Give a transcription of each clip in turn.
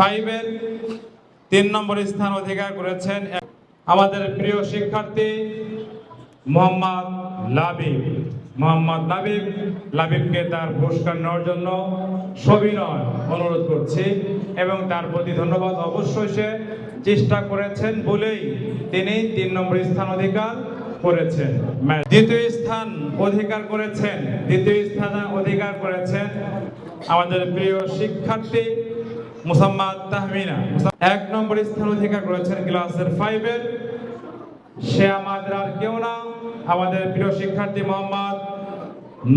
5-এর 3 নম্বর স্থান অধিকার করেছেন আমাদের প্রিয় শিক্ষার্থী মোহাম্মদ লাবিবকে তার পুরস্কার নেওয়ার জন্য সবিনয় অনুরোধ করছি এবং তার প্রতি ধন্যবাদ। অবশ্যই সে চেষ্টা করেছেন বলেই তিনি 3 নম্বর স্থান অধিকার করেছেন। দ্বিতীয় স্থান অধিকার করেছেন আমাদের প্রিয় শিক্ষার্থী মুসাম্মাদ তাহমিনা। 1 নম্বর স্থান অধিকার করেছেন ক্লাসের 5-এর। সে আমাদের আর কেউ না, আমাদের প্রিয় শিক্ষার্থী মোহাম্মদ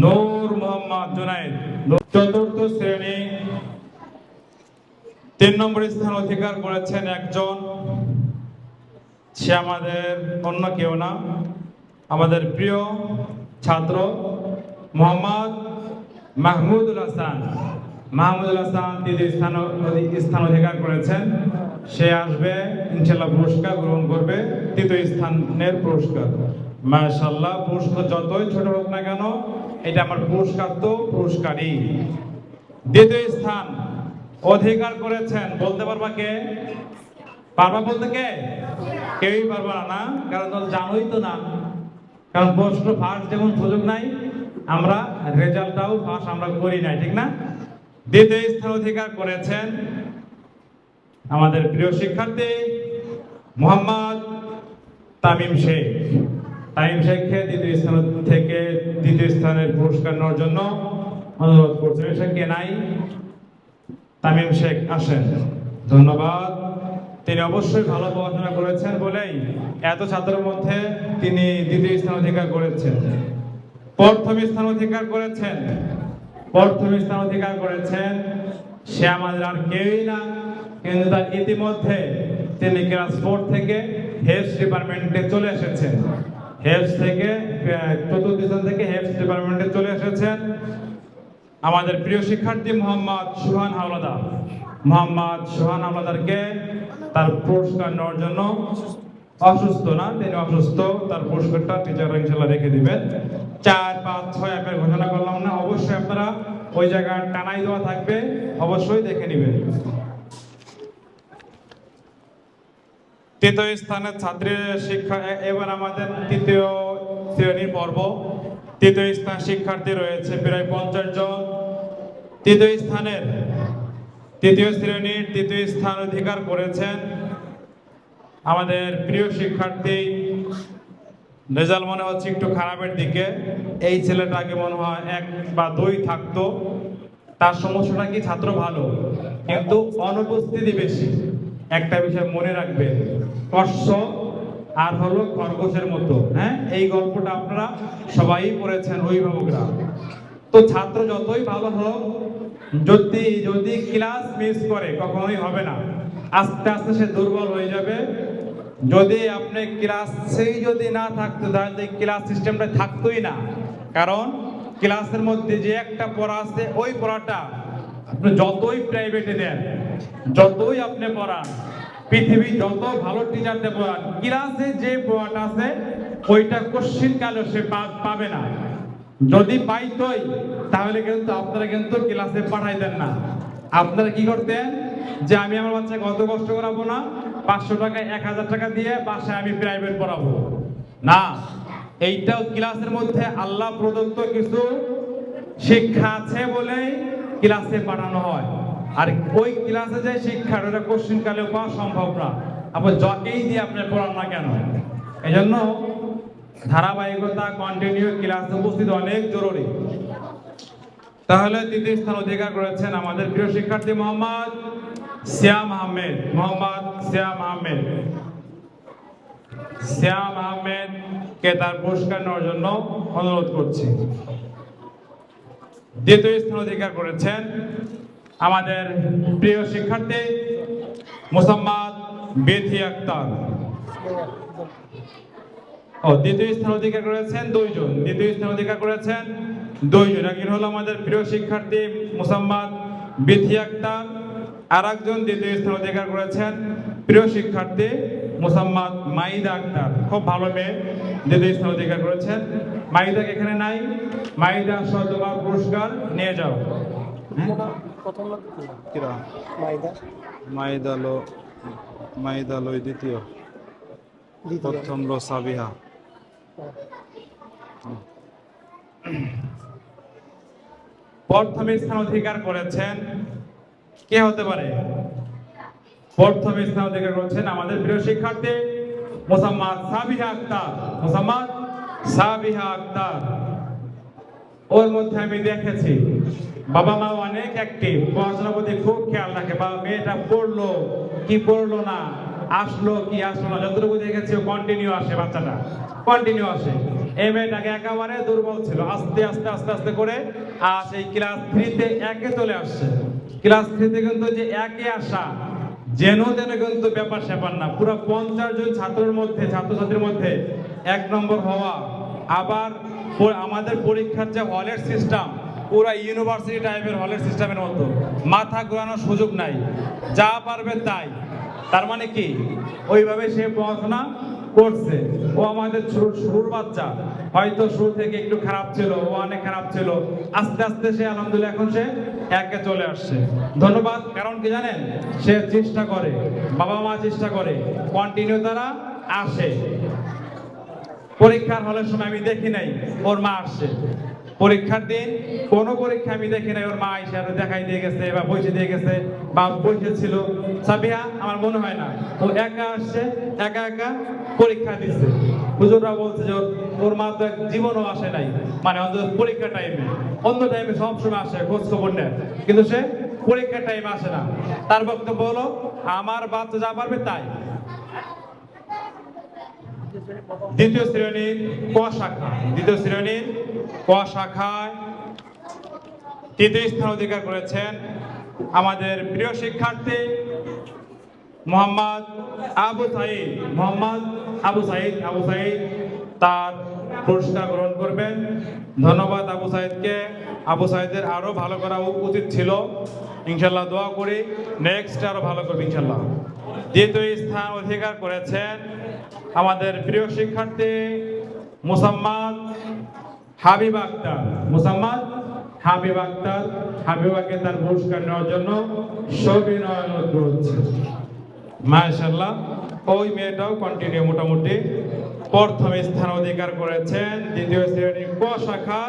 নূর মোহাম্মদ জুনায়েদ। 4র্থ শ্রেণী 3 নম্বর স্থান অধিকার করেছেন একজন, সে আমাদের অন্য কেউ না, আমাদের প্রিয় ছাত্র মোহাম্মদ মাহমুদুল হাসান। 3য় স্থান অধিকার করেছেন। সে আসবে ইনশাআল্লাহ, পুরস্কার গ্রহণ করবে 3য় স্থানের পুরস্কার। মাশাআল্লাহ, পুরস্কার যতই ছোট হোক না কেন, এটা আমার পুরস্কার তো পুরস্কারই। 2য় স্থান অধিকার করেছেন, বলতে পারবা কে? পারবা বলতে? কেউই পারবা না, কারণ জানোই তো না। কারণ প্রশ্ন ফাঁস যেমন সুযোগ নাই, আমরা রেজাল্টটাও ফাঁস আমরা করি নাই, ঠিক না? 2য় স্থান অধিকার করেছেন আমাদের প্রিয় শিক্ষার্থী মোহাম্মদ তামিম শেখকে 2য় স্থান থেকে 2য় স্থানের পুরস্কার নেওয়ার জন্য অনুরোধ করছেন। সে কে নাই? তামিম শেখ, আসেন। ধন্যবাদ। তিনি অবশ্যই ভালো পড়াশোনা করেছেন বলেই এত ছাত্রের মধ্যে তিনি 2য় স্থান অধিকার করেছেন। 1ম স্থান অধিকার করেছেন সে আমাদের আর কেউই না, কিন্তু তার ইতিমধ্যে তিনি ক্লাস 4 থেকে হেলথ ডিপার্টমেন্টে চলে এসেছেন। 4র্থ স্থান থেকে হেলথ ডিপার্টমেন্টে চলে এসেছেন আমাদের প্রিয় শিক্ষার্থী মোহাম্মদ সুহান হাওলাদারকে তার পুরস্কার নেওয়ার জন্য তিনি অসুস্থ, তার পুরস্কারটা টিচাররা ইনশাআল্লাহ রেখে দিবেন। 4, 5, 6 আমি ঘোষণা করলাম না, অবশ্যই আপনারা ওই জায়গায় টানাই দেওয়া থাকবে, অবশ্যই দেখে নেবেন। 3য় স্থানের ছাত্রী শিক্ষা, এবার আমাদের 3য় শ্রেণীর পর্ব। 3য় স্থান শিক্ষার্থী রয়েছে প্রায় 50 জন। 3য় শ্রেণীর 3য় স্থান অধিকার করেছেন আমাদের প্রিয় শিক্ষার্থী, রেজাল্ট মনে হচ্ছে একটু খারাপের দিকে। এই ছেলেটাকে মনে হয় 1 বা 2 থাকতো। তার সমস্যাটা কি? ছাত্র ভালো, কিন্তু অনুপস্থিতি বেশি। একটা বিষয় মনে রাখবে, কষ্ট আর হলো খরগোশের মতো। হ্যাঁ, এই গল্পটা আপনারা সবাই পড়েছেন, অভিভাবকরা। তো ছাত্র যতই ভালো হোক, যদি ক্লাস মিস করে কখনোই হবে না, আস্তে আস্তে সে দুর্বল হয়ে যাবে। যদি আপনি ক্লাসেই যদি না থাকতো, তাহলে ক্লাস সিস্টেমটা থাকতোই না। কারণ ক্লাসের মধ্যে যে একটা পড়া আছে, ওই পড়াটা আপনি যতই প্রাইভেটে দেন, যতই আপনি পড়ান, পৃথিবী যত ভালো টিচারদের পড়ান, ক্লাসে যে পড়াটা আছে ওইটা কোশ্চিন কালেও সে পাবে না। যদি পাইতই, তাহলে কিন্তু আপনারা কিন্তু ক্লাসে পাঠাইতেন না। আপনারা কি করতেন? যে আমি আমার বাচ্চাকে অত কষ্ট করাবো না, 500 টাকা 1000 টাকা দিয়ে বাসায় আমি প্রাইভেট পড়াবো না। এইটাও ক্লাসের মধ্যে আল্লাহ প্রদত্ত কিছু শিক্ষা আছে বলেই ক্লাসে পাঠানো হয়। আর ওই ক্লাসে যে শিক্ষা, ওটা কোশ্চিন কালেও পাওয়া সম্ভব না। আবার যাকেই দিয়ে আপনি পড়ান না কেন, এই জন্য ধারাবাহিকতা, কন্টিনিউ ক্লাসে উপস্থিত অনেক জরুরি। তাহলে 3য় স্থান অধিকার করেছেন আমাদের প্রিয় শিক্ষার্থী মোহাম্মদ শ্যাম আহমেদকে তার পুরস্কার নেওয়ার জন্য অনুরোধ করছি। 2য় স্থান অধিকার করেছেন আমাদের প্রিয় শিক্ষার্থী মোসাম্মদ বেথি আক্তার। 2য় স্থান অধিকার করেছেন 2 জন। 2য় স্থান অধিকার করেছেন 2 জন। একজন হলো আমাদের প্রিয় শিক্ষার্থী মোসাম্মদ বেথি আক্তার, আর একজন 2য় স্থান অধিকার করেছেন প্রিয় শিক্ষার্থী মোসাম্মদ মাইদা আক্তার। খুব ভালো মেয়ে, 2য় স্থান অধিকার করেছেন। মাইদা এখানে নাই, মাইদা সহ তোমার পুরস্কার নিয়ে যাও। প্রথম না দ্বিতীয়? কিরা মাইদা মাইদালো মাইদালো দ্বিতীয়, দ্বিতীয়। প্রথম লো সাবিহা। প্রথম স্থান অধিকার করেছেন কে হতে পারে? প্রথম স্থান অধিকার করেছেন আমাদের প্রিয় শিক্ষার্থী মোসাম্মদ সাবিহা আক্তার। মোসাম্মদ সাবিহা আক্তার। ওর মধ্যে আমি দেখেছি বাবা মা অনেক অ্যাক্টিভ, পড়াশোনার প্রতি খুব খেয়াল রাখে। বাবা মেয়েটা পড়লো কি পড়লো না, আসলো কি আসলো না, যতটুকু দেখেছি কন্টিনিউ আসে, বাচ্চাটা কন্টিনিউ আসে। এই মেয়েটাকে একেবারে দুর্বল ছিল, আস্তে আস্তে আস্তে আস্তে করে আজ এই ক্লাস 3-তে একে চলে আসছে। ক্লাস 3-তে কিন্তু যে একে আসা যেন কিন্তু ব্যাপার স্যাপার না, পুরো 50 জন ছাত্রের মধ্যে ছাত্রছাত্রীর মধ্যে 1 নম্বর হওয়া। আবার আমাদের পরীক্ষার যে হলের সিস্টেম পুরো ইউনিভার্সিটি টাইপের হলের সিস্টেমের মতো, মাথা ঘোরানোর সুযোগ নাই, যা পারবে তাই। তার মানে কি ওইভাবে সে পড়াশোনা করছে। ও আমাদের শুরুর বাচ্চা, হয়তো শুরু থেকে একটু খারাপ ছিল, ও অনেক খারাপ ছিল, আস্তে আস্তে সে আলহামদুলিল্লাহ এখন সে একে চলে আসছে। ধন্যবাদ। কারণ কি জানেন, সে চেষ্টা করে, বাবা মা চেষ্টা করে, কন্টিনিউ তারা আসে। পরীক্ষার হলের সময় আমি দেখি নাই ওর মা আসছে, পরীক্ষার দিন কোনো পরীক্ষা আমি দেখি নাই ওর মা এসে দেখাই দিয়ে গেছে বা বসে দিয়ে গেছে বা বসে ছিল। সাবিহা আমার মনে হয় না, ও একা আসছে, একা একা পরীক্ষা দিচ্ছে। হুজুররা বলছে যে ওর মা তো জীবনও আসে নাই, মানে অন্তত পরীক্ষা টাইমে, অন্য টাইমে সবসময় আসে খোঁজ খবর নেয়, কিন্তু সে পরীক্ষার টাইমে আসে না। তার বক্তব্য হলো আমার বাচ্চা যা পারবে তাই। দ্বিতীয় শ্রেণীর ক শাখা, দ্বিতীয় শ্রেণীর ক শাখায় তৃতীয় স্থান অধিকার করেছেন আমাদের প্রিয় শিক্ষার্থী মোহাম্মদ আবু সাইদ। মোহাম্মদ আবু সাইদ, আবু সাইদ তার পুরস্কার গ্রহণ করবেন। ধন্যবাদ আবু সাইদকে। আবু সাইদের আরো ভালো করা উচিত ছিল, ইনশাল্লাহ দোয়া করি নেক্সট আরো ভালো করবে ইনশাল্লাহ। দ্বিতীয় স্থান অধিকার করেছেন আমাদের প্রিয় শিক্ষার্থী মোসাম্মদ হাবিব আক্তার। মোসাম্মদ হাবিব আক্তার, হাবিবাকে তার পুরস্কার নেওয়ার জন্য সবিনয় অনুরোধ করছি। মাশাআল্লাহ, ওই মেয়েটাও কন্টিনিউ মোটামুটি প্রথম স্থান অধিকার করেছেন দ্বিতীয় শ্রেণীর ক শাখা।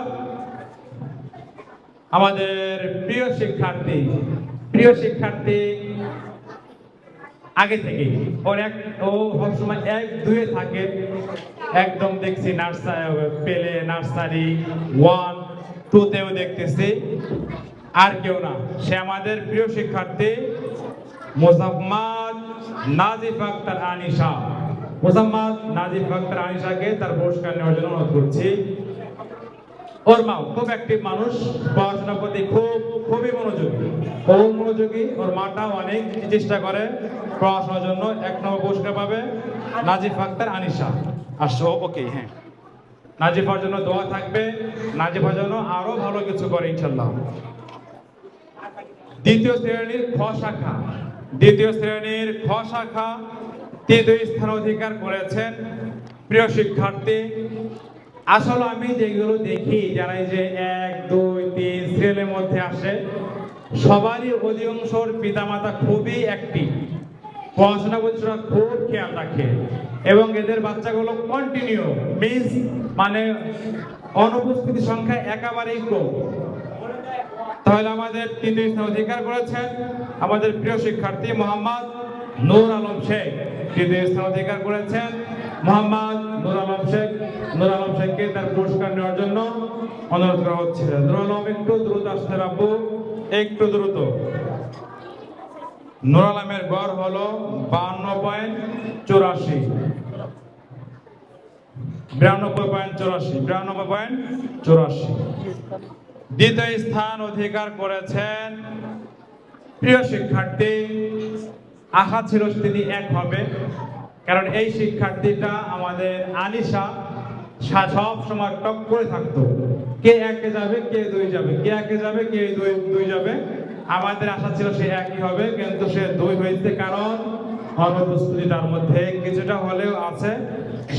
আমাদের প্রিয় শিক্ষার্থী, প্রিয় শিক্ষার্থী আগে থেকে ও সবসময় 1-2 থাকে, একদম দেখছি পেলে নার্সারি 1-2-তেও দেখতেছি। আর কেউ না, সে আমাদের প্রিয় শিক্ষার্থী মোসাম্মদ নাজিফ আক্তার আনিশা। মোসাম্মদ নাজিফ আক্তার আনিশাকে তার পুরস্কার নেওয়ার জন্য অনুরোধ করছি। ওর মা খুব অ্যাক্টিভ মানুষ, পড়াশোনার প্রতি খুবই মনোযোগী, ও মনোযোগী। ওর মাটাও অনেক চেষ্টা করে পড়াশোনার জন্য। 1 নম্বর পুরস্কার পাবে নাজিফ আক্তার আনিশা। আসো, ওকে, হ্যাঁ, নাজিফার জন্য দোয়া থাকবে, নাজিফার জন্য আরো ভালো কিছু করে ইনশাল্লাহ। দ্বিতীয় শ্রেণীর খ শাখা, দ্বিতীয় শ্রেণীর খ শাখা তৃতীয় স্থান অধিকার করেছেন প্রিয় শিক্ষার্থী। আসলে আমি যেগুলো দেখি, যারা এই যে 1, 2, 3 শ্রেণীর মধ্যে আসে, সবারই অধিকাংশর পিতামাতা খুবই অ্যাক্টিভ, পড়াশোনা করছে, খুব খেয়াল রাখে, এবং এদের বাচ্চাগুলো কন্টিনিউ মিস, মানে অনুপস্থিতি সংখ্যা একেবারেই কম। তাহলে আমাদের তৃতীয় স্থান অধিকার করেছেন আমাদের প্রিয় শিক্ষার্থী মোহাম্মদ নূর আলম শেখ। তৃতীয় স্থান অধিকার করেছেন মোহাম্মদ নূর আলম শেখ। নূর আলম শেখকে তার পুরস্কার নেওয়ার জন্য অনুরোধ করা হচ্ছে। নূর আলম একটু দ্রুত আসতে রাখবো, একটু দ্রুত। নূর আলমের গড় হলো 52.84, 92.84। দ্বিতীয় স্থান অধিকার করেছেন প্রিয় শিক্ষার্থী, আশা ছিল তিনি 1 হবে, কারণ এই শিক্ষার্থীটা আমাদের আনিশা সব সময় টপ করে থাকতো, কে 1-এ যাবে, কে 2 যাবে, কে 1-এ যাবে, কে 2 যাবে। আমাদের আশা ছিল সে 1-ই হবে, কিন্তু সে 2 হয়েছে, কারণ অনুপস্থিতি তার মধ্যে কিছুটা হলেও আছে।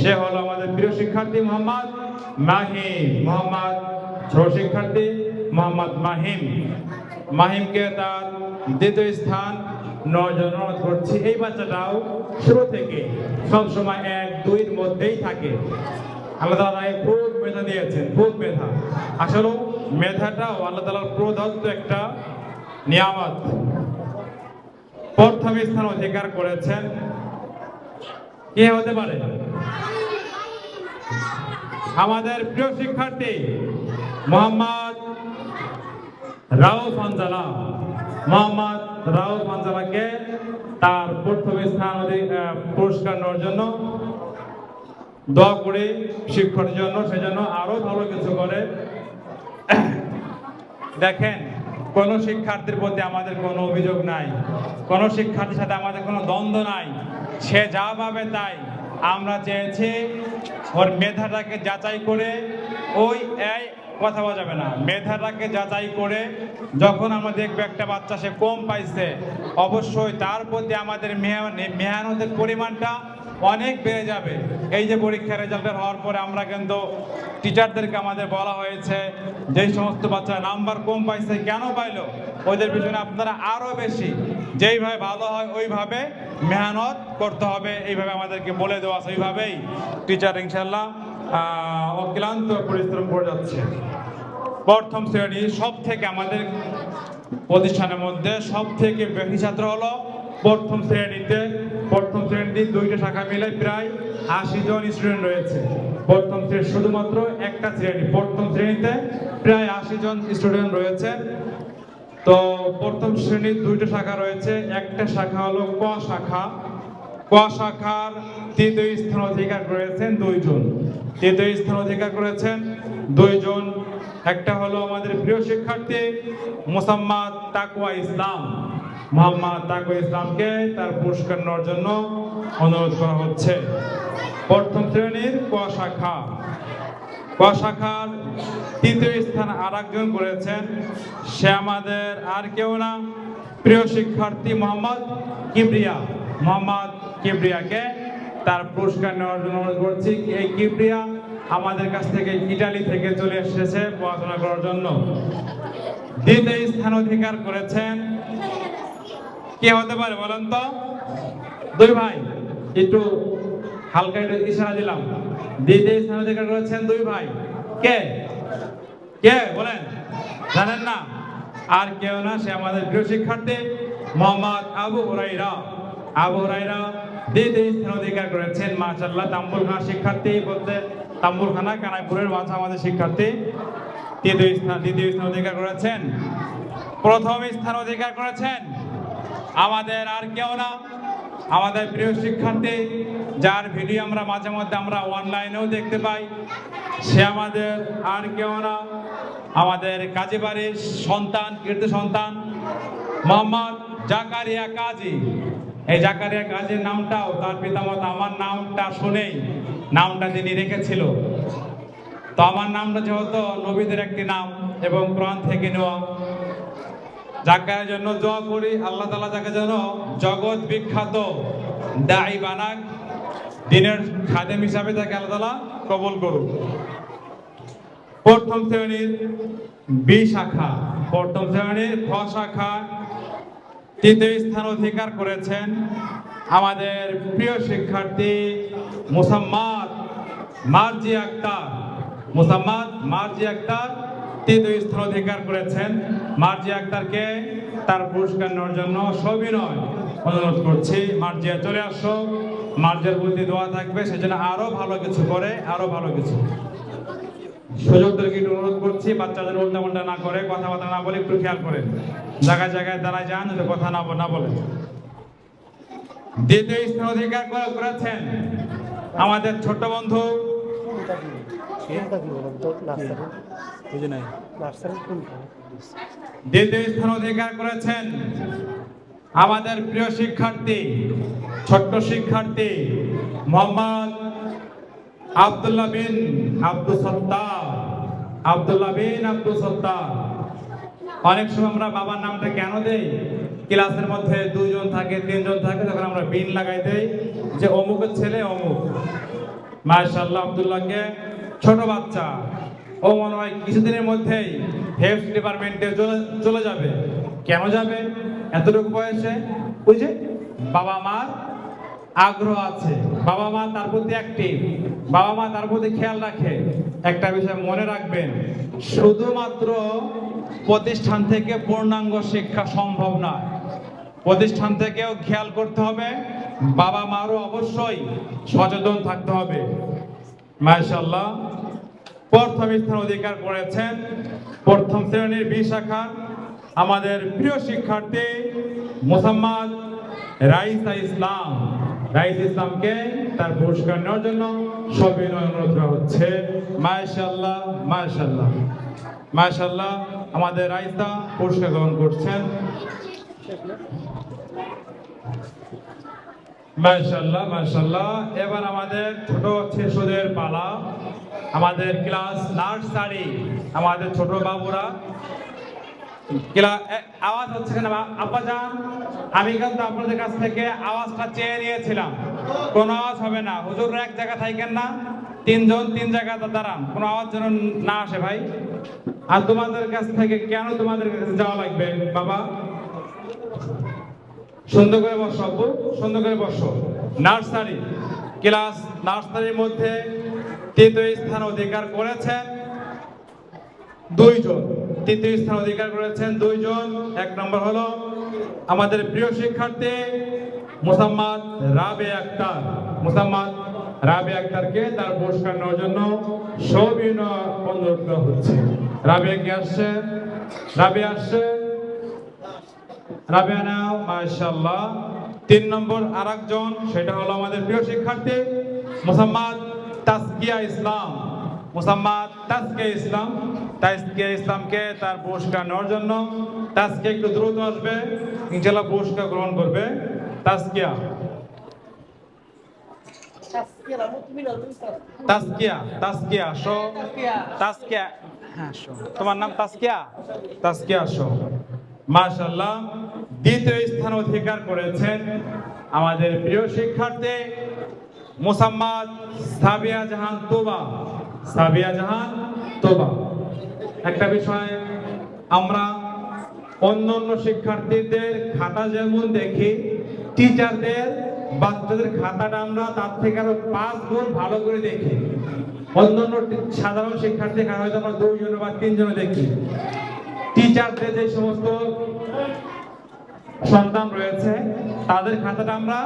সে হলো আমাদের প্রিয় শিক্ষার্থী মোহাম্মদ মাহিম। মোহাম্মদ ছোট শিক্ষার্থী মোহাম্মদ মাহিম। মাহিমকে তার দ্বিতীয় স্থান নজর করছি। এই বাচ্চাটাও শুরু থেকে সবসময় 1-2-এর মধ্যেই থাকে। আল্লাহ তাআলা খুব মেধা দিয়েছেন, খুব মেধা। আসলে মেধাটাও আল্লাহ তাআলার প্রদত্ত একটা নিয়ামত। প্রথম স্থান অধিকার করেছেন, কে হতে পারে? আমাদের প্রিয় শিক্ষার্থী মোহাম্মদ রাউফ হানজালা। মোহাম্মদ রাউফ হানজালাকে তার প্রথম স্থান পুরস্কার নেওয়ার জন্য দোয়া করে শিক্ষার জন্য, সেজন্য আরো ভালো কিছু করে। দেখেন, কোন শিক্ষার্থীর প্রতি আমাদের কোনো অভিযোগ নাই, কোন শিক্ষার্থীর সাথে আমাদের কোনো দ্বন্দ্ব নাই। সে যা ভাবে তাই। আমরা চেয়েছি ওর মেধাটাকে যাচাই করে, এই কথা বলা যাবে না, মেধাটাকে যাচাই করে যখন আমরা দেখবো একটা বাচ্চা সে কম পাইছে, অবশ্যই তার প্রতি আমাদের মেহনতের পরিমাণটা অনেক বেড়ে যাবে। এই যে পরীক্ষার রেজাল্ট হওয়ার পরে আমরা কিন্তু টিচারদেরকে আমাদের বলা হয়েছে, যেই সমস্ত বাচ্চা নাম্বার কম পাইছে কেন পাইলো, ওদের পিছনে আপনারা আরো বেশি যেইভাবে ভালো হয় ওইভাবে মেহনত করতে হবে, এইভাবে আমাদেরকে বলে দেওয়া আছে। ওইভাবেই টিচার ইনশাল্লাহ অক্লান্ত পরিশ্রম করে যাচ্ছে। প্রথম শ্রেণী সব থেকে আমাদের প্রতিষ্ঠানের মধ্যে সব থেকে বেশি ছাত্র হলো প্রথম শ্রেণীতে। প্রথম শ্রেণীতে 2টা শাখা মিলে প্রায় 80 জন স্টুডেন্ট রয়েছে। প্রথম শ্রেণী শুধুমাত্র একটা শ্রেণী, প্রথম শ্রেণীতে প্রায় 80 জন স্টুডেন্ট রয়েছে। তো প্রথম শ্রেণীর 2টা শাখা রয়েছে। একটা শাখা হলো ক শাখা। ক শাখার তৃতীয় স্থান অধিকার করেছেন 2 জন। তৃতীয় স্থান অধিকার করেছেন 2 জন। একটা হলো আমাদের প্রিয় শিক্ষার্থী মোসাম্মদ তাকওয়া ইসলাম। মোহাম্মদ তাকওয়া ইসলামকে তার পুরস্কার নেওয়ার জন্য অনুরোধ করা হচ্ছে। প্রথম শ্রেণীর ক শাখা। ক শাখার তৃতীয় স্থান আরেকজন করেছেন, সে আমাদের আর কেউ না, প্রিয় শিক্ষার্থী মোহাম্মদ কিবরিয়া। মোহাম্মদ কিবরিয়াকে তার পুরস্কার নেওয়ার জন্য অনুরোধ করছি। এই কিবরিয়া আমাদের কাছ থেকে ইটালি থেকে চলে এসেছে পড়াশোনা করার জন্য। দ্বিতীয় স্থান অধিকার করেছেন, কে হতে পারে বলেন তো? 2 ভাই, একটু হালকা একটু ইশারা দিলাম। দ্বিতীয় স্থান অধিকার করেছেন 2 ভাই। কে কে বলেন? জানেন না? আর কেউ না, সে আমাদের প্রিয় শিক্ষার্থী মোহাম্মদ আবু হুরাইরা। আবু হুরাইরা দ্বিতীয় স্থান অধিকার করেছেন। মাশাআল্লাহ, তাম্বুলখানা শিক্ষার্থী বলতে তাম্বুলখানা কানাইপুরের বাচ্চা আমাদের শিক্ষার্থী দ্বিতীয় স্থান অধিকার করেছেন। প্রথম স্থান অধিকার করেছেন আমাদের আর কেউ না, আমাদের প্রিয় শিক্ষার্থী যার ভিডিও আমরা মাঝে মধ্যে আমরা অনলাইনেও দেখতে পাই। সে আমাদের আর কেউ না, আমাদের কাজী বাড়ির সন্তান, কীর্তি সন্তান মোহাম্মদ জাকারিয়া কাজী। এই জাকারিয়া কাজীর নামটাও তার পিতামাতা আমার নামটা শুনেই নামটা তিনি রেখেছিল। তো আমার নামটা যেহেতু নবীদের একটি নাম এবং কোরআন থেকে নেওয়া, জাকারিয়ার জন্য দোয়া করি, আল্লাহ তাআলা যাকে যেন জগৎ বিখ্যাত দাঈ বানাক, দ্বীনের খাদেম হিসাবে তাকে আল্লাহ তাআলা কবুল করুক। প্রথম শ্রেণীর বি শাখা, প্রথম শ্রেণীর খ শাখা তৃতীয় স্থান অধিকার করেছেন আমাদের প্রিয় শিক্ষার্থী মোসাম্মদ মার্জি আক্তার। মোসাম্মদ মার্জি আক্তার তৃতীয় স্থান অধিকার করেছেন। মার্জি আক্তারকে তার পুরস্কার নেওয়ার জন্য সবিনয় অনুরোধ করছি। মার্জিয়া চলে আসো, মার্জিয়ার প্রতি দোয়া থাকবে, সেজন্য আরো ভালো কিছু করে, আরো ভালো কিছু। সুযোগদেরকে একটু অনুরোধ করছি, বাচ্চাদের উল্টাপাল্টা না করে, কথাবার্তা না বলে একটু খেয়াল করেন, জায়গায় জায়গায় দাঁড়ায় যান, যদি কথা না বলে। দ্বিতীয় স্থান অধিকার করেছেন আমাদের ছোট বন্ধু দ্বিতীয় স্থান অধিকার করেছেন আমাদের প্রিয় শিক্ষার্থী, ছোট্ট শিক্ষার্থী মোহাম্মদ আব্দুল্লাহ বিন আব্দুল সত্তার। আব্দুল্লাহ বিন আব্দুল সত্তার। অনেক সময় আমরা বাবার নামটা কেন দেই, ক্লাসের মধ্যে 2 জন থাকে, 3 জন থাকে, তখন আমরা বিন লাগাই দেই যে অমুকের ছেলে অমুক। মাশাআল্লাহ, আব্দুল্লাহকে ছোট বাচ্চা, ও মনে হয় কিছুদিনের মধ্যেই হেলথ ডিপার্টমেন্টে চলে যাবে। কেন যাবে এতটুকু বয়সে? ওই যে বাবা মার আগ্রহ আছে, বাবা মা তার প্রতি অ্যাক্টিভ, বাবা মা তার প্রতি খেয়াল রাখে। একটা বিষয় মনে রাখবেন, শুধুমাত্র প্রতিষ্ঠান থেকে পূর্ণাঙ্গ শিক্ষা সম্ভব নয়, প্রতিষ্ঠান থেকেও খেয়াল করতে হবে, বাবা মারও অবশ্যই সচেতন থাকতে হবে। মাশাআল্লাহ, প্রথম স্থান অধিকার করেছেন প্রথম শ্রেণীর বি শাখা আমাদের প্রিয় শিক্ষার্থী মোসাম্মদ রাইসা ইসলাম। রাইসা ইসলামকে তার পুরস্কার নেওয়ার জন্য সবিনয় অনুরোধ করা হচ্ছে। মাশাআল্লাহ, মাশাআল্লাহ, মাশাআল্লাহ, আমাদের রাইসা পুরস্কার গ্রহণ করছেন। মাশাআল্লাহ, মাশাআল্লাহ। এবার আমাদের ছোট শিশুদের পালা, আমাদের ক্লাস নার্সারি, আমাদের ছোট বাবুরা। আওয়াজ হচ্ছে কেন আব্বাজান? আমি কিন্তু আপনাদের কাছ থেকে আওয়াজটা চেয়ে নিয়েছিলাম, কোনো আওয়াজ হবে না। হুজুররা এক জায়গা থাকেন না, তিনজন তিন জায়গাতে দাঁড়ান, কোনো আওয়াজ যেন না আসে ভাই। আর তোমাদের কাছ থেকে কেন তোমাদের কাছে যাওয়া লাগবে বাবা? সুন্দর করে বসো আব্বু, সুন্দর করে বসো। নার্সারি ক্লাস, নার্সারির মধ্যে তৃতীয় স্থান অধিকার করেছেন দুইজন, তৃতীয় স্থান অধিকার করেছেন দুইজন। এক নম্বর হলো আমাদের প্রিয় শিক্ষার্থী মোসাম্মদ রাবে আক্তার। মোসাম্মদ রাবে আক্তারকে তার পুরস্কার নেওয়ার জন্য সবিনয় অনুরোধ করা হচ্ছে। রাবিয়া কি আসছে? রাবিয়া আসছে, রাবিয়া নাও। মাশাআল্লাহ। 3 নম্বর আরেকজন, সেটা হলো আমাদের প্রিয় শিক্ষার্থী মোসাম্মদ তাসকিয়া ইসলাম। মোসাম্মদ তাসকিয়া ইসলাম, তাসকিয়া ইসলামকে তার পুরস্কার নেওয়ার জন্য তাসকিয়া একটু দ্রুত আসবে, ইনশাআল্লাহ পুরস্কার গ্রহণ করবে। তাসকিয়া, তাসকিয়া, তাসকিয়া আসো। তাসকিয়া, হ্যাঁ আসো। তোমার নাম তাসকিয়া? তাসকিয়া আসো। মাশাআল্লাহ, দ্বিতীয় স্থান অধিকার করেছেন আমাদের প্রিয় শিক্ষার্থী মোসাম্মদ সাবিয়া জাহান তোবা। সাবিয়া জাহান তোবা। একটা বিষয়, আমরা অন্যান্য শিক্ষার্থীদের খাতা যেমন দেখি, টিচারদের বাচ্চাদের খাতাটা আমরা তার থেকে আরো 5 গুণ ভালো করে দেখি। অন্যান্য সাধারণ শিক্ষার্থীর খাতা হয়তো আমরা 2 জন বা 3 জন দেখি। টিচারদের যে সমস্ত সন্তান রয়েছে তাদের খাতাটা আমরা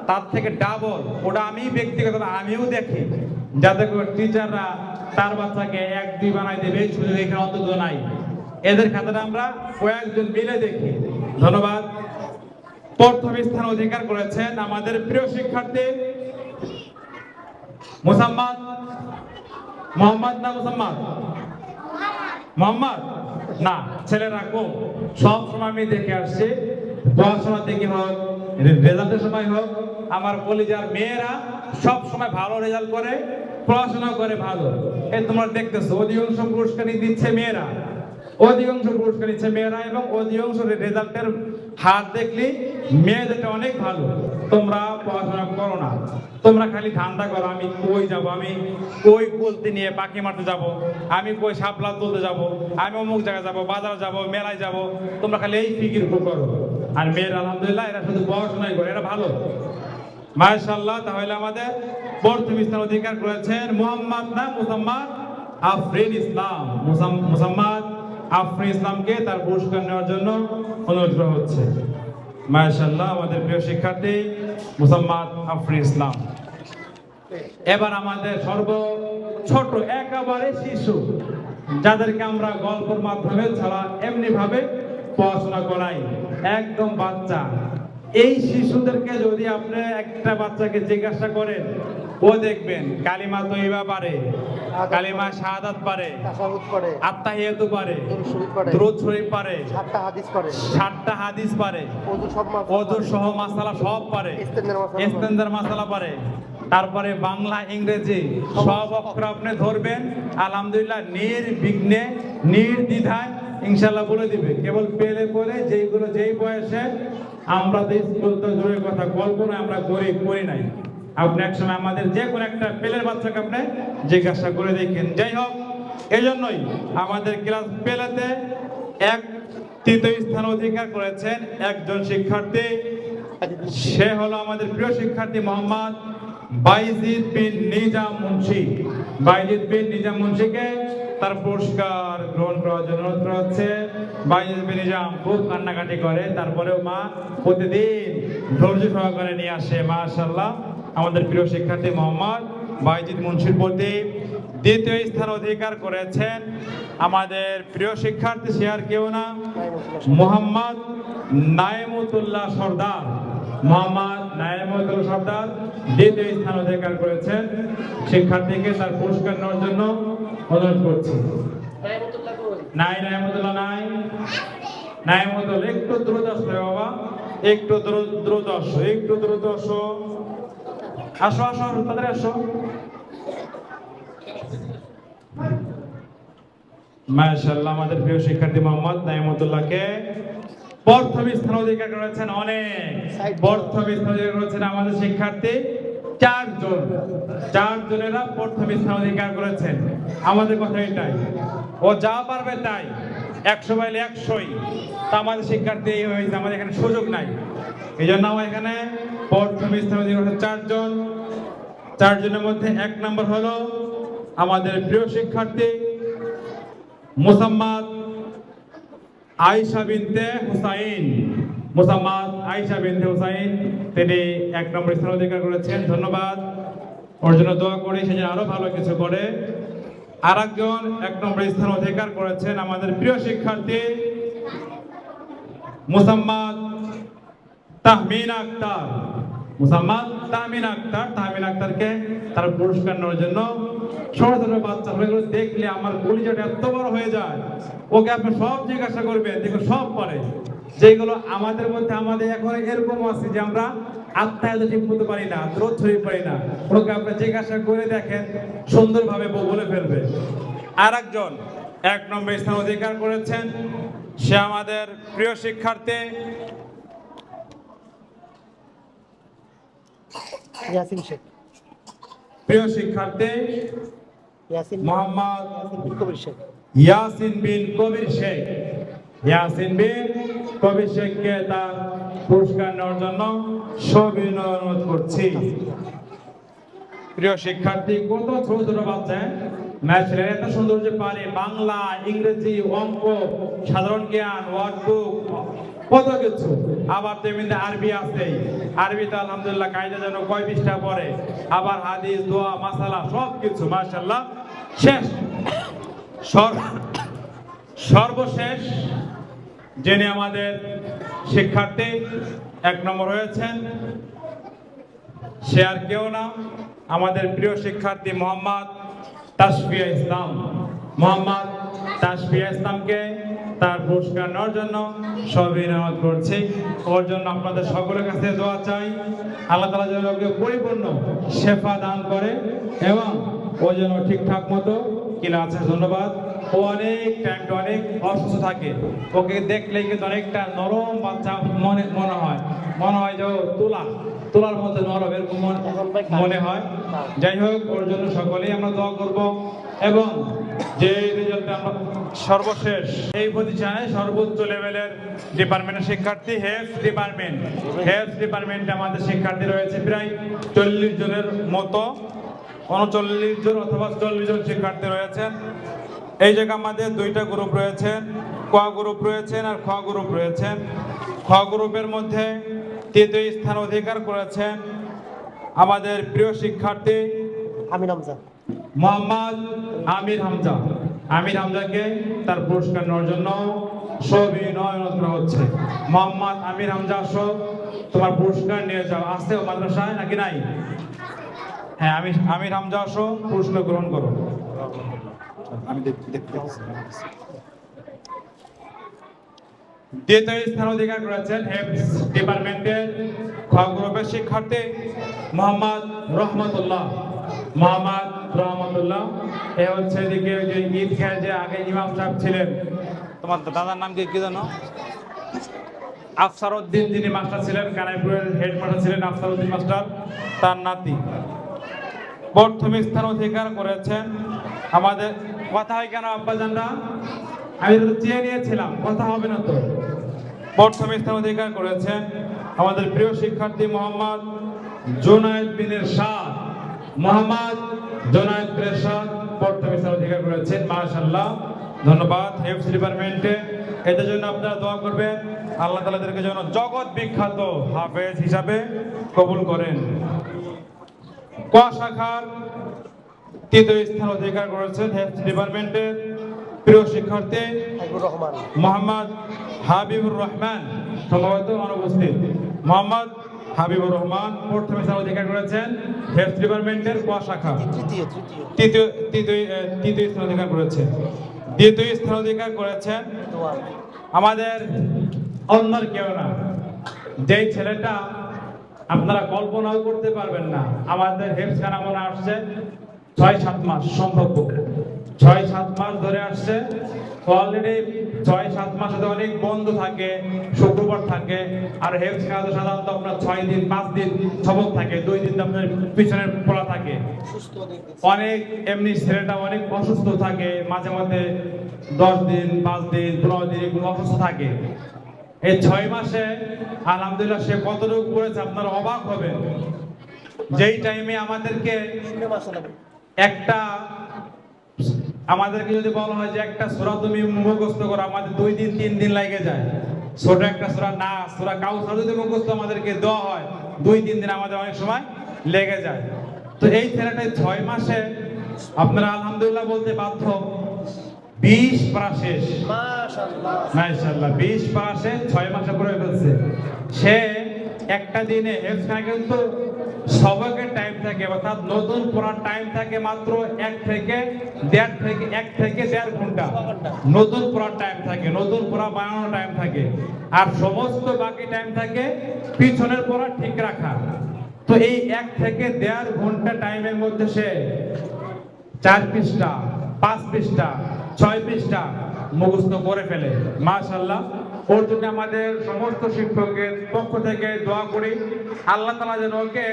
তার থেকে ডাবল, ওটা আমি ব্যক্তিগত আমিও দেখি, যাতে করে টিচাররা তার বাচ্চাকে 1-2 বানাই দেবে এই সুযোগ এখানে অন্তত নাই। এদের খাতাটা আমরা কয়েকজন মিলে দেখি। ধন্যবাদ। প্রথম স্থান অধিকার করেছেন আমাদের প্রিয় শিক্ষার্থী মোসাম্মদ, মোহাম্মদ না মোসাম্মদ? মোহাম্মদ না, ছেলেরা কম। সব সময় আমি দেখে আসছি, পড়াশোনা থেকে হোক, রেজাল্টের সময় হোক, আমার কলেজের মেয়েরা সব সময় ভালো রেজাল্ট করে, পড়াশোনা করে ভালো। এই তোমরা দেখতেছো অধিকাংশ পুরস্কার দিচ্ছে মেয়েরা, অধিকাংশ পুরস্কার দিচ্ছে মেয়েরা, এবং অধিকাংশ রেজাল্টের হার দেখলে মেয়েদেরটা অনেক ভালো। তোমরা পড়াশোনা করো না, তোমরা খালি ধান্দা করো, আমি কই যাব, আমি কই বলতে নিয়ে পাখি মারতে যাব, আমি কই শাপলা তুলতে যাব, আমি অমুক জায়গায় যাব, বাজার যাব, মেলায় যাব। তোমরা খালি এই ফিকির করো। আর মেয়েরা আলহামদুলিল্লাহ এরা শুধু পড়াশোনাই করে, এরা ভালো। মাশাআল্লাহ। তাহলে আমাদের প্রথম স্থান অধিকার করেছেন মোহাম্মদ না মোসাম্মদ আফরিন ইসলাম। মোসাম্মদ আফরিন ইসলামকে তার পুরস্কার নেওয়ার জন্য অনুরোধ করা হচ্ছে। মাশাআল্লাহ, আমাদের প্রিয় শিক্ষার্থী মোসাম্মদ আফরিন ইসলাম। এবার আমাদের ছোট একেবারে শিশু, যাদেরকে আমরা গল্পের মাধ্যমে ছাড়া এমনি ভাবে পড়াশোনা করাই, একদম বাচ্চা। এই শিশুদেরকে যদি আপনি একটা বাচ্চাকে জিজ্ঞাসা করেন, ও দেখবেন কালিমা তৈবা পারে, কালিমা শাহাদাত পারে, আত্তাহিয়াতু পারে, দুরূদ শরীফ পারে, 7টা হাদিস পারে, ওযু সহ মাসালা সব পারে, ইস্তেনজার মাসালা পারে। তারপরে বাংলা ইংরেজি সব অক্ষর আপনি ধরবেন, আলহামদুলিল্লাহ নির্বিঘ্নে নির্দ্বিধায় ইনশাআল্লাহ বলে দিবে। কেবল পেলে পরে যেইগুলো যেই বয়সে আমরা তো স্কুল তো জোরের কথা, কল্পনা আমরা করি নাই। আপনি একসময় আমাদের যে কোনো একটা পেলের বাচ্চাকে আপনি জিজ্ঞাসা করে দেখেন। যাই হোক, এই জন্যই আমাদের ক্লাস পেলেতে তৃতীয় স্থান অধিকার করেছেন একজন শিক্ষার্থী, সে হলো আমাদের প্রিয় শিক্ষার্থী মোহাম্মদ বাইজিদ বিন নিজাম মুন্সি। বাইজিদ বিন নিজাম মুন্সিকে তার পুরস্কার গ্রহণ করার জন্য অনুরোধ করা হচ্ছে। বাইজিদ বিন নিজাম খুব কান্নাকাটি করে, তারপরেও মা প্রতিদিন ধৈর্য সহকারে নিয়ে আসে। মাশাআল্লাহ, আমাদের প্রিয় শিক্ষার্থী মোহাম্মদ বাইজিদ মুন্সির প্রতি দ্বিতীয় স্থান অধিকার করেছেন আমাদের প্রিয় শিক্ষার্থী, সে আর কেউ না মোহাম্মদ নাইমুতুল্লাহ সর্দার। মোহাম্মদ নাইমুতুল্লাহ সর্দার দ্বিতীয় স্থান অধিকার করেছেন। শিক্ষার্থীকে তার পুরস্কার নেওয়ার জন্য অনুরোধ করছি। নাইমুতুল্লাহ একটু দ্রুত আসো বাবা, একটু দ্রুত আসো, একটু দ্রুত আসো, আসো আসো তাড়াতাড়ি আসো। মাশাআল্লাহ, আমাদের প্রিয় শিক্ষার্থী মোহাম্মদ নাইমুতুল্লাহকে প্রথম স্থান অধিকার করেছেন। প্রথম স্থান অধিকার করেছেন আমাদের শিক্ষার্থী চারজনেরা প্রথম স্থান অধিকার করেছেন। আমাদের কথা এটাই, ও যা পারবে তাই, 100 পাইলে 100ই। তা আমাদের শিক্ষার্থী এই হয়েছে, আমাদের এখানে সুযোগ নাই। এই জন্য আমার এখানে প্রথম স্থান অধিকার করেছে চারজনের মধ্যে 1 নম্বর হলো আমাদের প্রিয় শিক্ষার্থী মুসাম্মাদ আয়েশা বিনতে হুসাইন। মুসাম্মাদ আয়েশা বিনতে হুসাইন, তিনি 1 নম্বর স্থান অধিকার করেছেন। ধন্যবাদ, ওর জন্য দোয়া করি সে যেন আরো ভালো কিছু করে। আরেকজন 1 নম্বর স্থান অধিকার করেছেন আমাদের প্রিয় শিক্ষার্থী মুসাম্মাদ তাহমিনা আক্তার। মুসাম্মাদ তাহমিনা আক্তারকে তার পুরস্কার নেওয়ার জন্য ছোট ছোট বাচ্চা হয়ে দেখলে আমার কলিজাটা এত বড় হয়ে যায়। ওকে আপনি সব জিজ্ঞাসা করবেন, দেখো সব পারে, যেগুলো আমাদের মধ্যে আমাদের এখন এরকম আছে যে আমরা আত্মায়ত ঠিক মতো পারি না, দ্রোত ছড়িয়ে পারি না। ওকে আপনি জিজ্ঞাসা করে দেখেন, সুন্দরভাবে বলে ফেলবে। আর একজন 1 নম্বর স্থান অধিকার করেছেন, সে আমাদের প্রিয় শিক্ষার্থী ইয়াসিন শেখ। প্রিয় শিক্ষার্থী মোহাম্মদ ইয়াসিন বিন কবির শেখ। ইয়াসিন বিন কবির শেখকে তার পুরস্কার নেওয়ার জন্য সবিনয় অনুরোধ করছি। প্রিয় শিক্ষার্থী, কত ছোট ছোট বাচ্চা ম্যাথের এত সুন্দর যে পারে, বাংলা, ইংরেজি, অঙ্ক, সাধারণ জ্ঞান, ওয়ার্ডবুক, কত কিছু। আবার তেমনি আরবি আছে, আরবিতে আলহামদুলিল্লাহ কায়দা যেন কয় পৃষ্ঠা পড়ে, আবার হাদিস, দোয়া, মাসালা সব কিছু মাশাআল্লাহ। শেষ সর্বশেষ যিনি আমাদের শিক্ষার্থী 1 নম্বর হয়েছেন, সে আর কেউ না আমাদের প্রিয় শিক্ষার্থী মোহাম্মদ তাসফিয়া ইসলাম। মোহাম্মদ তাসফিয়া ইসলামকে তার পুরস্কার নেওয়ার জন্য সবিনয় অনুরোধ করছি। ওর জন্য আপনাদের সকলের কাছে দোয়া চাই, আল্লাহ তাআলা যেন ওকে পরিপূর্ণ শেফা দান করে এবং ও যেন ঠিকঠাক মতো ক্লাসে। ধন্যবাদ। ও অনেক টাইমটা অনেক অসুস্থ থাকে, ওকে দেখলেই কিন্তু অনেকটা নরম বাচ্চা মনে হয় যে তোলার মধ্যে নরম, এরকম মনে হয়। যাই হোক, ওর জন্য সকলেই আমরা দোয়া করব এবং যে রেজাল্টটা আমরা সর্বশেষ এই প্রতিষ্ঠানে সর্বোচ্চ লেভেলের ডিপার্টমেন্টের শিক্ষার্থী হেলথ ডিপার্টমেন্টে আমাদের শিক্ষার্থী রয়েছে প্রায় 40 জনের মতো, 39 জন অথবা 40 জন শিক্ষার্থী রয়েছেন। এই জায়গায় আমাদের 2টা গ্রুপ রয়েছেন, ক গ্রুপ রয়েছেন আর খ গ্রুপ রয়েছেন। খ গ্রুপের মধ্যে তৃতীয় স্থান অধিকার করেছেন আমাদের প্রিয় শিক্ষার্থী মোহাম্মদ আমির হামজাকে তার পুরস্কার নেওয়ার জন্য সবিনয় অনুরোধ করা হচ্ছে। মোহাম্মদ আমির হামজা, আসো, তোমার পুরস্কার নিয়ে যাও। আসতে মাদ্রাসায় নাকি নাই? হ্যাঁ, আমির হামজা, আসো, পুরস্কার গ্রহণ করো। আমি দেখতে দ্বিতীয় স্থান অধিকার করেছেন হেলথ ডিপার্টমেন্টের খ গ্রুপের শিক্ষার্থী মোহাম্মদ রহমতুল্লাহ। এ হচ্ছে এদিকে যে ঈদ খেয়ে যে আগে ইমাম সাহেব ছিলেন, তোমার দাদার নাম কি জানো? আফসার উদ্দিন, যিনি মাস্টার ছিলেন, কানাইপুরের হেড মাস্টার ছিলেন আফসার উদ্দিন মাস্টার, তার নাতি। প্রথম স্থান অধিকার করেছেন আমাদের, কথা হয় কেন আব্বাজানরা? আমি তো চেয়ে নিয়েছিলাম, কথা হবে না তো। প্রথম স্থান অধিকার করেছেন আমাদের প্রিয় শিক্ষার্থী মোহাম্মদ জোনায়েদ বিন এরশাদ। মোহাম্মদ জোনায়েদ বিন এরশাদ প্রথম স্থান অধিকার করেছেন, মাশাআল্লাহ। ধন্যবাদ হেফজ ডিপার্টমেন্টে। এদের জন্য আপনারা দোয়া করবেন, আল্লাহ তাআলা এদেরকে যেন জগৎ বিখ্যাত হাফেজ হিসাবে কবুল করেন। ক শাখার তৃতীয় স্থান অধিকার করেছেন হেফজ ডিপার্টমেন্টের প্রিয় শিক্ষার্থী হাবিবুর রহমান। মোহাম্মদ হাবিবুর রহমান, সম্ভবত অনুপস্থিত। মোহাম্মদ হাবিবুর রহমান প্রথম স্থান অধিকার করেছেন হেফজ ডিপার্টমেন্টের ক শাখা তৃতীয় তৃতীয় স্থান অধিকার করেছেন। দ্বিতীয় স্থান অধিকার করেছেন দোয়া। আমাদের অন্যর কেউ না, যেই ছেলেটা আপনারা কল্পনাও করতে পারবেন না। আমাদের হেফজখানা মনে আসছে 6-7 মাস, সম্ভব 6-7 মাস ধরে আসছে। অলরেডি 6-7 মাসে তো অনেক বন্ধ থাকে, শুক্রবার থাকে, আর হেফজখানা তো সাধারণত আপনার 6 দিন 5 দিন সবক থাকে, 2 দিন আপনার পিছনের পড়া থাকে। সুস্থ দেখতেছি। অনেক এমনি ছেলেটা অনেক অসুস্থ থাকে, মাঝে মাঝে 10 দিন 5 দিন 15 দিন এগুলো অসুস্থ থাকে। এই 6 মাসে আলহামদুলিল্লাহ সে কতটুকু করেছে আপনারা অবাক হবেন। যেই টাইমে আমাদেরকে যদি বলা হয় যে একটা সূরা তুমি মুখস্থ করো, আমাদের 2 দিন 3 দিন লাগে যায়। ছোট একটা সূরা না, সূরা কাউসার যদি মুখস্থ আমাদেরকে দেওয়া হয় 2-3 দিন আমাদের অনেক সময় লেগে যায়। তো এই ছেলেটা 6 মাসে আপনারা আলহামদুলিল্লাহ বলতে বাধ্য 20 পারা শেষ। মাশাআল্লাহ মাশাআল্লাহ 20 পারা শেষ 6 মাসে পড়ে ফেলছে। সে একটা দিনে হেফজখানা কিন্তু সবকের টাইম থাকে, অর্থাৎ নতুন পড়ার টাইম থাকে মাত্র 1 থেকে 1.5 ঘন্টা নতুন পড়ার টাইম থাকে, নতুন পড়া বানানোর টাইম থাকে, আর সমস্ত বাকি টাইম থাকে পিছনের পড়া ঠিক রাখা। তো এই 1 থেকে 1.5 ঘন্টা টাইমের মধ্যে সে 4 পৃষ্ঠা 5 পৃষ্ঠা 6 পৃষ্ঠা মুখস্থ করে ফেলে। মাশাআল্লাহ, ওর জন্য আমাদের সমস্ত শিক্ষকের পক্ষ থেকে দোয়া করি, আল্লাহ তাআলা যেন ওকে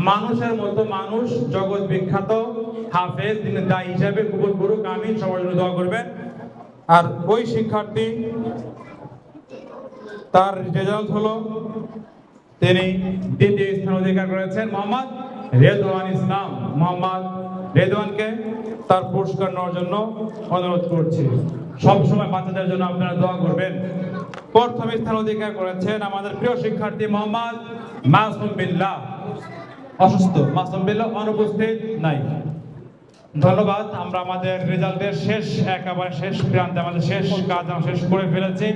মানুষের মতো মানুষ, জগৎ বিখ্যাত হাফেজ তিনি দায়ী হিসেবে কবুল করুক, আমিন। সবার জন্য দোয়া করবেন। আর ওই শিক্ষার্থী তার রেজাল্ট হলো তিনি দ্বিতীয় স্থান অধিকার করেছেন মোহাম্মদ রেদওয়ান ইসলাম। মোহাম্মদ রেদওয়ানকে তার পুরস্কার নেওয়ার জন্য অনুরোধ করছি। সবসময় বাচ্চাদের জন্য আপনারা দোয়া করবেন। প্রথম স্থান অধিকার করেছেন আমাদের প্রিয় শিক্ষার্থী মোহাম্মদ মাসুম বিল্লাহ। অসুস্থ মাসুম বিল্লাহ অনুপস্থিত নাই। ধন্যবাদ। আমরা আমাদের রেজাল্টের একেবারে শেষ প্রান্তে আমাদের শেষ কাজ আমরা শেষ করে ফেলেছি।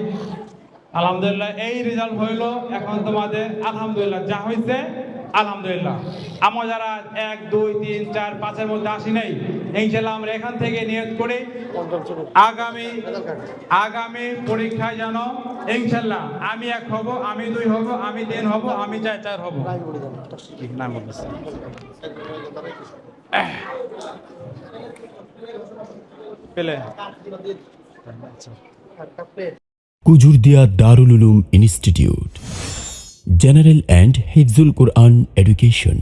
আলহামদুলিল্লাহ এই রেজাল্ট হইল। এখন তোমাদের আলহামদুলিল্লাহ যা হয়েছে আলহামদুলিল্লাহ। আমরা যারা 1, 2, 3, 4, 5-এর মধ্যে আসি নাই, ইনশাআল্লাহ আমরা এখান থেকে নিয়ত করি আগামী পরীক্ষায় যেন ইনশাআল্লাহ আমি 1 হব, আমি 2 হব, আমি 3 হব, আমি 4 হব। পেলে Kujurdia Darul Uloom institute, general and Hifzul Quran education.